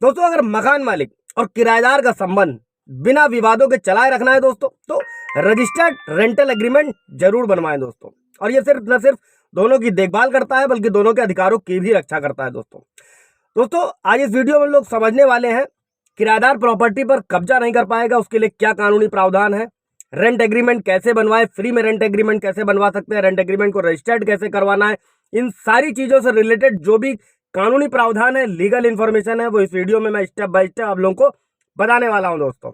दोस्तों अगर मकान मालिक और किराएदार का संबंध बिना विवादों के चलाए रखना है दोस्तों, तो रजिस्टर्ड रेंटल एग्रीमेंट जरूर बनवाएं दोस्तों। और ये सिर्फ न सिर्फ दोनों की देखभाल करता है बल्कि दोनों के अधिकारों की भी रक्षा करता है दोस्तों आज इस वीडियो में लोग समझने वाले हैं किराएदार प्रॉपर्टी पर कब्जा नहीं कर पाएगा, उसके लिए क्या कानूनी प्रावधान है, रेंट एग्रीमेंट कैसे बनवाए, फ्री में रेंट एग्रीमेंट कैसे बनवा सकते हैं, रेंट एग्रीमेंट को रजिस्टर्ड कैसे करवाना है, इन सारी चीजों से रिलेटेड जो भी कानूनी प्रावधान है, लीगल इंफॉर्मेशन है, वो इस वीडियो में मैं स्टेप बाय स्टेप आप लोगों को बताने वाला हूं दोस्तों,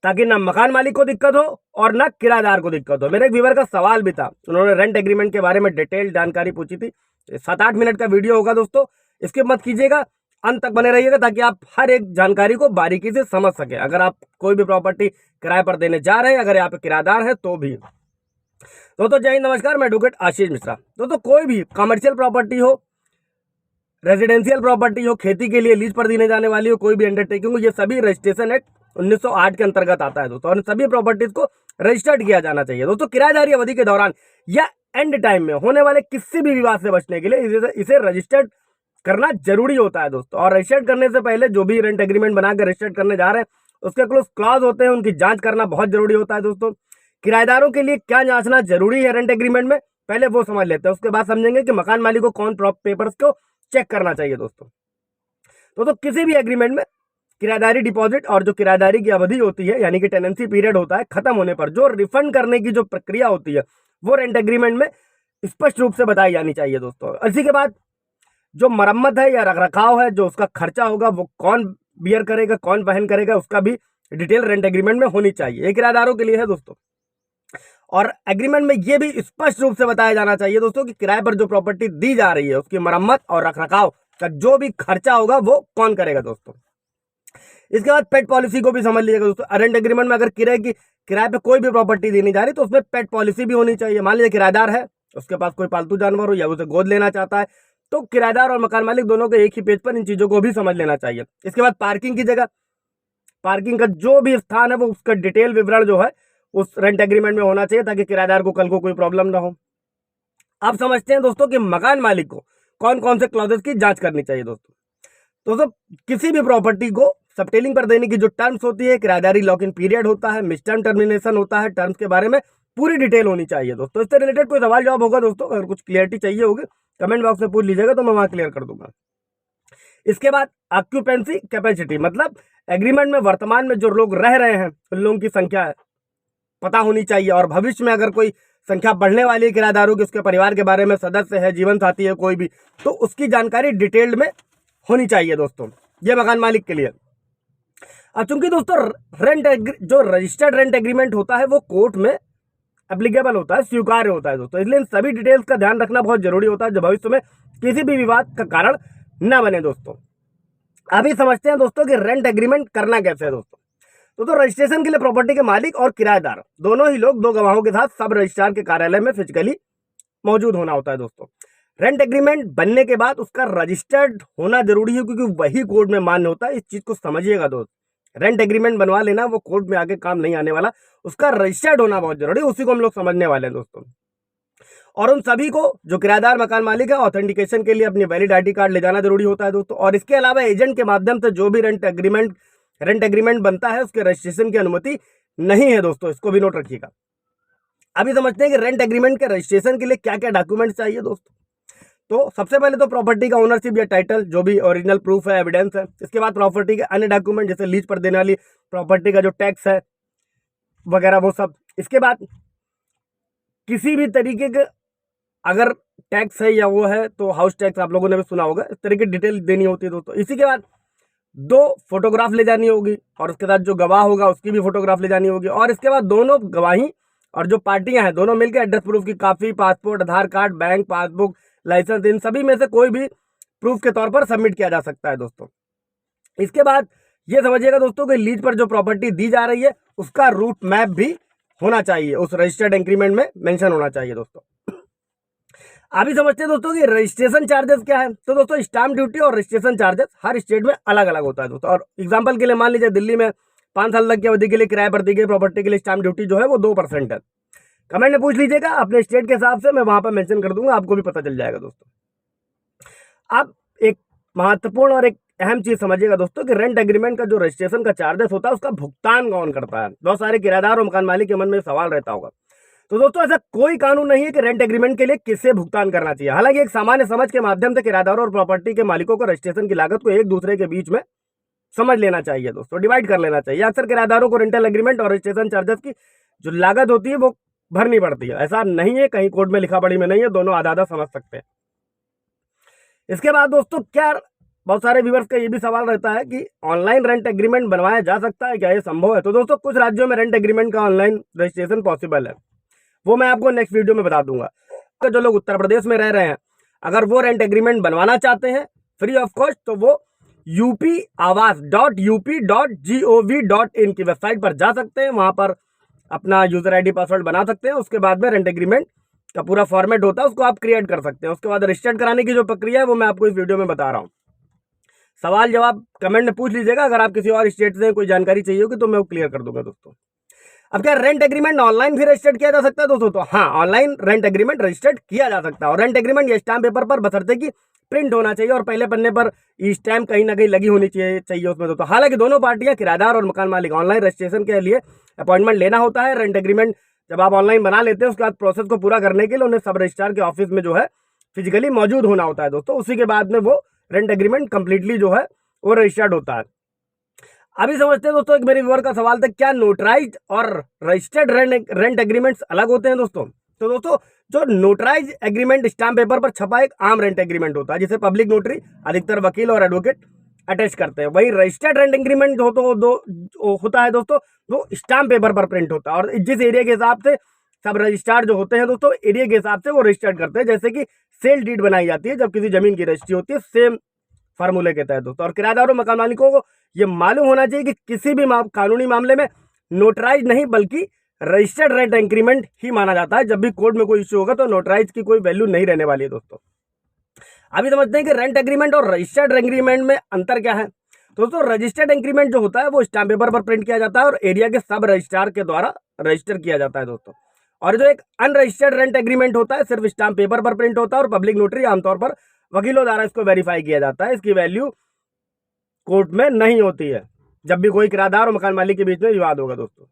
ताकि ना मकान मालिक को दिक्कत हो और ना किराएदार को दिक्कत हो। मेरे एक व्यूअर का सवाल भी था, उन्होंने रेंट एग्रीमेंट के बारे में डिटेल जानकारी पूछी थी। 7-8 मिनट का वीडियो होगा दोस्तों, इसके मत कीजिएगा, अंत तक बने रहिएगा ताकि आप हर एक जानकारी को बारीकी से समझ सके। अगर आप कोई भी प्रॉपर्टी किराए पर देने जा रहे हैं, अगर यहाँ पे किराएदार है तो भी। दोस्तों जय हिंद, नमस्कार, मैं एडवोकेट आशीष मिश्रा। दोस्तों कोई भी कमर्शियल प्रॉपर्टी हो, रेजिडेंशियल प्रॉपर्टी हो, खेती के लिए लीज पर देने जाने वाली हो, कोई भी अंडरटेकिंग हो, ये सभी रजिस्ट्रेशन एक्ट 1908 के अंतर्गत आता है दोस्तों, और सभी प्रॉपर्टीज को रजिस्टर्ड किया जाना चाहिए दोस्तों। किराएदारी अवधि के दौरान या एंड टाइम में होने वाले किसी भी विवाद से बचने के लिए इसे रजिस्टर्ड करना जरूरी होता है दोस्तों। और रजिस्टर्ड करने से पहले जो भी रेंट एग्रीमेंट बनाकर रजिस्टर्ड करने जा रहे हैं, उसके क्लोज क्लॉज होते हैं, उनकी जांच करना बहुत जरूरी होता है दोस्तों। किराएदारों के लिए क्या जांचना जरूरी है रेंट एग्रीमेंट में, पहले वो समझ लेते हैं, उसके बाद समझेंगे कि मकान मालिक को कौन पेपर्स को चेक करना चाहिए दोस्तों। तो किसी भी एग्रीमेंट में किराएदारी डिपॉजिट और जो किराएदारी की अवधि होती है, यानी कि टेनेंसी पीरियड होता है, खत्म होने पर जो रिफंड करने की जो प्रक्रिया होती है, वो रेंट एग्रीमेंट में स्पष्ट रूप से बताई जानी चाहिए दोस्तों। इसी के बाद जो मरम्मत है या रखरखाव है, जो उसका खर्चा होगा, वो कौन बियर करेगा, कौन वहन करेगा, उसका भी डिटेल रेंट एग्रीमेंट में होनी चाहिए। ये किराएदारों के लिए है दोस्तों। और एग्रीमेंट में ये भी स्पष्ट रूप से बताया जाना चाहिए दोस्तों कि किराए पर जो प्रॉपर्टी दी जा रही है, उसकी मरम्मत और रखरखाव का जो भी खर्चा होगा वो कौन करेगा दोस्तों। इसके बाद पेट पॉलिसी को भी समझ लीजिएगा दोस्तों। रेंट एग्रीमेंट में अगर किराए पे कोई भी प्रॉपर्टी देनी जा रही तो उसमें पेट पॉलिसी भी होनी चाहिए। मान लीजिए किराएदार है, उसके पास कोई पालतू जानवर हो या उसे गोद लेना चाहता है, तो किराएदार और मकान मालिक दोनों को एक ही पेज पर इन चीजों को भी समझ लेना चाहिए। इसके बाद पार्किंग की जगह, पार्किंग का जो भी स्थान है, वो उसका डिटेल विवरण जो है उस रेंट एग्रीमेंट में होना चाहिए, ताकि किराएदार को कल को कोई प्रॉब्लम ना हो। अब समझते हैं दोस्तों कि मकान मालिक को कौन कौन से क्लॉजेस की जांच करनी चाहिए दोस्तों। किसी भी प्रॉपर्टी को सबटेलिंग पर देने की जो टर्म्स होती है, किराएदारी लॉक इन पीरियड होता है, मिस टर्म टर्मिनेशन होता है, टर्म्स के बारे में पूरी डिटेल होनी चाहिए दोस्तों। इससे रिलेटेड कोई सवाल जवाब होगा दोस्तों, अगर कुछ क्लियरिटी चाहिए होगी कमेंट बॉक्स में पूछ लीजिएगा, तो मैं वहां क्लियर कर दूंगा। इसके बाद ऑक्यूपेंसी कैपेसिटी, मतलब एग्रीमेंट में वर्तमान में जो लोग रह रहे हैं उन लोगों की संख्या पता होनी चाहिए, और भविष्य में अगर कोई संख्या बढ़ने वाली है किराएदारों की, उसके परिवार के बारे में, सदस्य है, जीवन साथी है कोई भी, तो उसकी जानकारी डिटेल्ड में होनी चाहिए दोस्तों। ये मकान मालिक के लिए। अब चूंकि दोस्तों जो रजिस्टर्ड रेंट एग्रीमेंट होता है वो कोर्ट में एप्लीकेबल होता है, स्वीकार्य होता है दोस्तों, इसलिए इन सभी डिटेल्स का ध्यान रखना बहुत जरूरी होता है, जो भविष्य में किसी भी विवाद का कारण न बने दोस्तों। अभी समझते हैं दोस्तों कि रेंट एग्रीमेंट करना कैसे है दोस्तों। तो रजिस्ट्रेशन के लिए प्रॉपर्टी के मालिक और किराएदार दोनों ही लोग 2 गवाहों के साथ सब रजिस्ट्रार के कार्यालय में फिजिकली मौजूद होना होता है दोस्तों। रेंट एग्रीमेंट बनने के बाद उसका रजिस्टर्ड होना जरूरी है, क्योंकि वही कोर्ट में मान्य होता है। इस चीज को समझिएगा दोस्त, रेंट एग्रीमेंट बनवा लेना वो कोर्ट में आगे काम नहीं आने वाला, उसका रजिस्टर्ड होना बहुत जरूरी है, उसी को हम लोग समझने वाले हैं दोस्तों। और उन सभी को जो किराएदार मकान मालिक है, ऑथेंटिकेशन के लिए अपनी वैलिड ID कार्ड ले जाना जरूरी होता है दोस्तों। और इसके अलावा एजेंट के माध्यम से जो भी रेंट एग्रीमेंट बनता है, उसके रजिस्ट्रेशन की अनुमति नहीं है दोस्तों, इसको भी नोट रखिएगा। अभी समझते हैं कि रेंट एग्रीमेंट के रजिस्ट्रेशन के लिए क्या क्या डॉक्यूमेंट चाहिए दोस्तों। तो सबसे पहले तो प्रॉपर्टी का ओनरशिप या टाइटल, जो भी ओरिजिनल प्रूफ है, एविडेंस है। इसके बाद प्रॉपर्टी के अन्य डॉक्यूमेंट, जैसे लीज पर देने वाली प्रॉपर्टी का जो टैक्स है वगैरह, वो सब। इसके बाद किसी भी तरीके के अगर टैक्स है या वो है तो हाउस टैक्स आप लोगों ने भी सुना होगा, इस तरह की डिटेल देनी होती है दोस्तों। इसी के बाद 2 फोटोग्राफ ले जानी होगी, और उसके साथ जो गवाह होगा उसकी भी फोटोग्राफ ले जानी होगी। और इसके बाद दोनों गवाही और जो पार्टियां हैं दोनों मिलकर एड्रेस प्रूफ की कॉपी, पासपोर्ट, आधार कार्ड, बैंक पासबुक, लाइसेंस, इन सभी में से कोई भी प्रूफ के तौर पर सबमिट किया जा सकता है दोस्तों। इसके बाद ये समझिएगा दोस्तों कि लीज पर जो प्रॉपर्टी दी जा रही है उसका रूट मैप भी होना चाहिए, उस रजिस्टर्ड एग्रीमेंट में मेंशन होना चाहिए दोस्तों। अभी समझते हैं दोस्तों कि रजिस्ट्रेशन चार्जेस क्या है। तो दोस्तों स्टाम्प ड्यूटी और रजिस्ट्रेशन चार्जेस हर स्टेट में अलग अलग होता है दोस्तों। और एग्जांपल के लिए मान लीजिए दिल्ली में 5 साल तक की अवधि के लिए किराए पर दी गई प्रॉपर्टी के लिए स्टाम्प ड्यूटी जो है वो 2% है। कमेंट में पूछ लीजिएगा अपने स्टेट के हिसाब से, मैं वहां पर मेंशन कर दूंगा, आपको भी पता चल जाएगा दोस्तों। अब एक महत्वपूर्ण और एक अहम चीज समझिएगा दोस्तों कि रेंट एग्रीमेंट का जो रजिस्ट्रेशन का चार्जेस होता है उसका भुगतान कौन करता है। बहुत सारे किराएदार और मकान मालिक के मन में सवाल रहता होगा। तो दोस्तों ऐसा कोई कानून नहीं है कि रेंट एग्रीमेंट के लिए किससे भुगतान करना चाहिए। हालांकि एक सामान्य समझ के माध्यम से किराएदारों और प्रॉपर्टी के मालिकों को रजिस्ट्रेशन की लागत को एक दूसरे के बीच में समझ लेना चाहिए दोस्तों, डिवाइड कर लेना चाहिए। अक्सर किराएदारों को रेंटल एग्रीमेंट और रजिस्ट्रेशन चार्जेस की जो लागत होती है वो भरनी पड़ती है। ऐसा नहीं है, कहीं कोर्ट में लिखा पढ़ी में नहीं है, दोनों आधा आधा समझ सकते हैं। इसके बाद दोस्तों क्या बहुत सारे व्यूअर्स का ये भी सवाल रहता है कि ऑनलाइन रेंट एग्रीमेंट बनवाया जा सकता है, क्या ये संभव है। तो दोस्तों कुछ राज्यों में रेंट एग्रीमेंट का ऑनलाइन रजिस्ट्रेशन पॉसिबल है, वो मैं आपको नेक्स्ट वीडियो में बता दूंगा। तो जो लोग उत्तर प्रदेश में रह रहे हैं, अगर वो रेंट एग्रीमेंट बनवाना चाहते हैं फ्री ऑफ कॉस्ट, तो वो upawas.up.gov.in की वेबसाइट पर जा सकते हैं। वहां पर अपना यूजर आईडी पासवर्ड बना सकते हैं। उसके बाद में रेंट एग्रीमेंट का पूरा फॉर्मेट होता है, उसको आप क्रिएट कर सकते हैं। उसके बाद रजिस्टर्ड कराने की जो प्रक्रिया है वो मैं आपको इस वीडियो में बता रहा हूँ। सवाल जवाब कमेंट में पूछ लीजिएगा। अगर आप किसी और स्टेट से कोई जानकारी चाहिए होगी तो मैं वो क्लियर कर दूंगा दोस्तों। अब क्या रेंट एग्रीमेंट ऑनलाइन भी रजिस्टर्ड किया जा सकता है दोस्तों? तो हाँ, ऑनलाइन रेंट एग्रीमेंट रजिस्टर्ड किया जा सकता है। और रेंट एग्रीमेंट ये स्टाम्प पेपर पर बशर्ते कि प्रिंट होना चाहिए और पहले पन्ने पर स्टैम्प कहीं ना कहीं लगी होनी चाहिए उसमें दोस्तों। हालांकि दोनों पार्टियां, किराएदार और मकान मालिक, ऑनलाइन रजिस्ट्रेशन के लिए अपॉइंटमेंट लेना होता है। रेंट एग्रीमेंट जब आप ऑनलाइन बना लेते हैं उसके बाद प्रोसेस को पूरा करने के लिए उन्हें सब रजिस्ट्रार के ऑफिस में जो है फिजिकली मौजूद होना होता है दोस्तों। उसी के बाद में वो रेंट एग्रीमेंट कंप्लीटली जो है वो रजिस्टर्ड होता है। अभी समझते हैं दोस्तों, एक मेरे व्यूअर का सवाल था, क्या नोटराइज और रजिस्टर्ड रेंट एग्रीमेंट्स अलग होते हैं दोस्तों? तो दोस्तों जो नोटराइज एग्रीमेंट स्टाम्प पेपर पर छपा एक आम रेंट एग्रीमेंट होता है, जिसे पब्लिक नोटरी, अधिकतर वकील और एडवोकेट अटैच करते हैं। वही रजिस्टर्ड रेंट एग्रीमेंट जो होता है दोस्तों, वो स्टाम्प पेपर पर प्रिंट होता है और जिस एरिया के हिसाब से सब रजिस्ट्रार जो होते हैं दोस्तों, एरिया के हिसाब से वो रजिस्टर्ड करते हैं। जैसे कि सेल डीड बनाई जाती है जब किसी जमीन की रजिस्ट्री होती है, सेम फार्मूले के तहत दोस्तों। और किराएदारों मकान मालिकों को ये मालूम होना चाहिए कि किसी भी कानूनी मामले में नोटराइज नहीं बल्कि रजिस्टर्ड रेंट एग्रीमेंट ही माना जाता है। जब भी कोर्ट में कोई इश्यू होगा तो नोटराइज की कोई वैल्यू नहीं रहने वाली है दोस्तों। अभी समझते हैं कि रेंट एग्रीमेंट और रजिस्टर्ड एग्रीमेंट में अंतर क्या है। दोस्तों रजिस्टर्ड एग्रीमेंट जो होता है वो स्टाम्प पेपर पर प्रिंट किया जाता है और एरिया के सब रजिस्ट्रार के द्वारा रजिस्टर किया जाता है दोस्तों। और जो एक अनरजिस्टर्ड रेंट एग्रीमेंट होता है सिर्फ स्टाम्प पेपर पर प्रिंट होता है और पब्लिक नोटरी आमतौर पर वकीलों द्वारा इसको वेरीफाई किया जाता है। इसकी वैल्यू कोर्ट में नहीं होती है जब भी कोई किराएदार और मकान मालिक के बीच में विवाद होगा दोस्तों।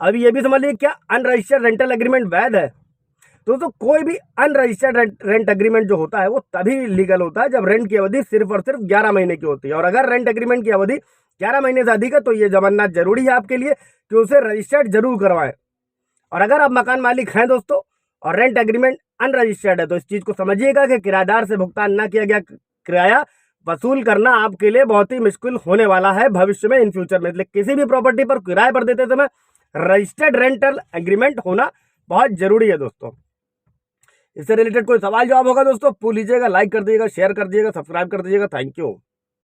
अभी ये भी समझ लीजिए, क्या अनरजिस्टर्ड रेंटल एग्रीमेंट वैध है? दोस्तों कोई भी अनरजिस्टर्ड रेंट एग्रीमेंट जो होता है वो तभी लीगल होता है जब रेंट की अवधि सिर्फ और सिर्फ 11 महीने की होती है। और अगर रेंट एग्रीमेंट की अवधि 11 महीने से अधिक है तो ये जमानत जरूरी है आपके लिए कि उसे रजिस्टर्ड जरूर करवाएं। और अगर आप मकान मालिक हैं दोस्तों और रेंट एग्रीमेंट अनरजिस्टर्ड है तो इस चीज को समझिएगा कि किराएदार से भुगतान न किया गया किराया वसूल करना आपके लिए बहुत ही मुश्किल होने वाला है भविष्य में, इन फ्यूचर में। इसलिए किसी भी प्रॉपर्टी पर किराए पर देते समय रजिस्टर्ड रेंटल एग्रीमेंट होना बहुत जरूरी है दोस्तों। इससे रिलेटेड कोई सवाल जवाब होगा दोस्तों पूछ लीजिएगा, लाइक कर दीजिएगा, शेयर कर दीजिएगा, सब्सक्राइब कर दीजिएगा। Thank you.